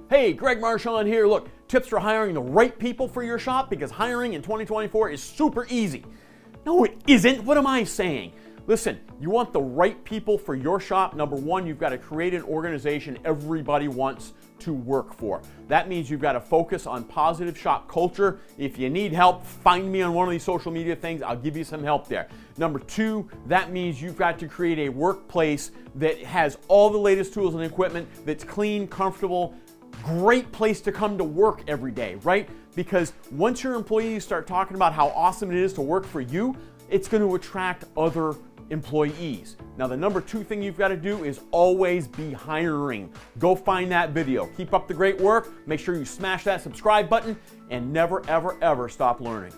Hey, Greg Marchand here. Look, tips for hiring the right people for your shop, because hiring in 2024 is super easy. No, it isn't. What am I saying? Listen, you want the right people for your shop. Number one, you've got to create an organization everybody wants to work for. That means you've got to focus on positive shop culture. If you need help, find me on one of these social media things. I'll give you some help there. Number two, that means you've got to create a workplace that has all the latest tools and equipment, that's clean, comfortable, great place to come to work every day, right? Because once your employees start talking about how awesome it is to work for you, it's going to attract other employees. Now, the number two thing you've got to do is always be hiring. Go find that video. Keep up the great work. Make sure you smash that subscribe button and never, ever, ever stop learning.